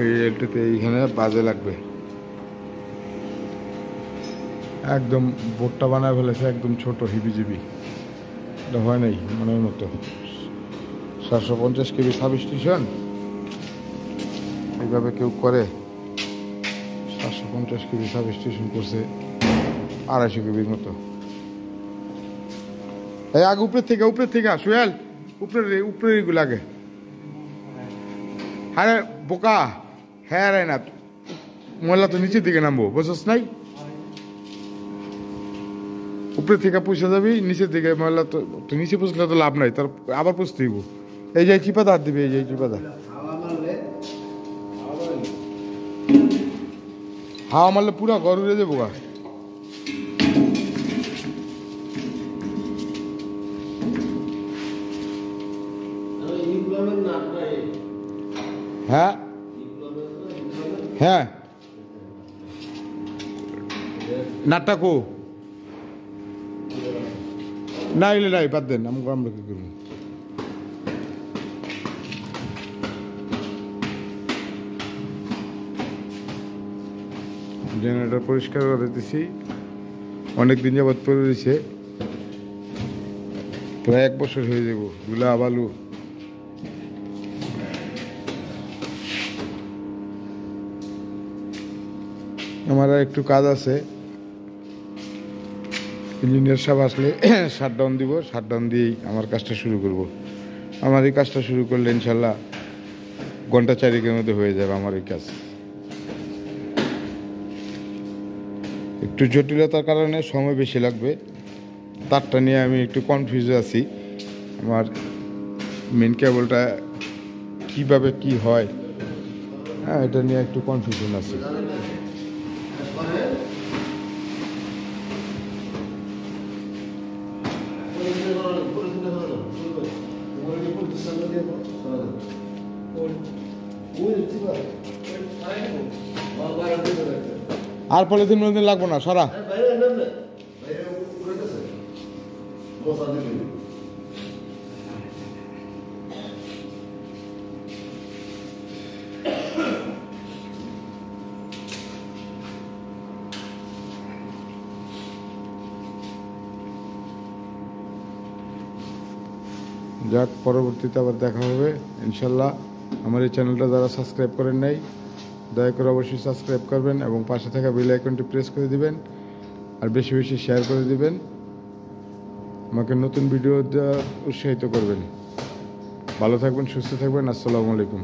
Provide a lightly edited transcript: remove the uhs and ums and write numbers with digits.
এই রেলটিতে এইখানে বাজে লাগবে একদম বোটটা বানায় ফেলেছে একদম ছোট হিবিজিবি এটা হয় নাই মনের মতো 750 কেবি সাব স্টেশন এইভাবে কেউ করে 750 কেবি সাব স্টেশন করছে 250 কেবির মতো এই আগে উপরের থেকে সুয়েল উপরের এগুলো আগে আরে বোকা হ্যাঁ রে না ময়লা তো নিচের দিকে নামবো বুঝছস নাই উপরে থেকে পুষে যাবি নিচের দিকে ময়লা তো নিচে পুষলে তো লাভ নাই তার আবার পুষতে হইব এই যে চিপাদা হাত দিবি এই যে চিপাদা হাওয়া মারলে পুরা ঘর উড়ে যাবো গা হ্যাঁ হ্যাঁ নাটটা কো না এলে নাই বাদ দেন আমরা কি করবো জেনারেটর পরিষ্কার করে দিতেছি অনেক দিন যাবৎ পরে রয়েছে প্রায় 1 বছর হয়ে যাব গুলা বালু আমার একটু কাজ আছে ইঞ্জিনিয়ার সাহেব আসলে শাটডাউন দিব শাটডাউন দিয়েই আমার কাজটা শুরু করব আমার এই কাজটা শুরু করলে ইনশাল্লাহ ঘন্টা 4 মধ্যে হয়ে যাবে আমার এই কাজ একটু জটিলতার কারণে সময় বেশি লাগবে তারটা নিয়ে আমি একটু কনফিউজ আছি আমার মেন কেবলটা কিভাবে কি হয় হ্যাঁ এটা নিয়ে একটু কনফিউশন আছে আর পলিথিন লাগবো না সারা যাক পরবর্তীতে আবার দেখা হবে ইনশাল্লাহ আমার এই চ্যানেলটা যারা সাবস্ক্রাইব করেন নাই দয়া করে অবশ্যই সাবস্ক্রাইব করবেন এবং পাশে থাকা বেল আইকনটি প্রেস করে দিবেন আর বেশি বেশি শেয়ার করে দিবেন আমাকে নতুন ভিডিও দেওয়ার উৎসাহিত করবেন ভালো থাকবেন সুস্থ থাকবেন আসসালামু আলাইকুম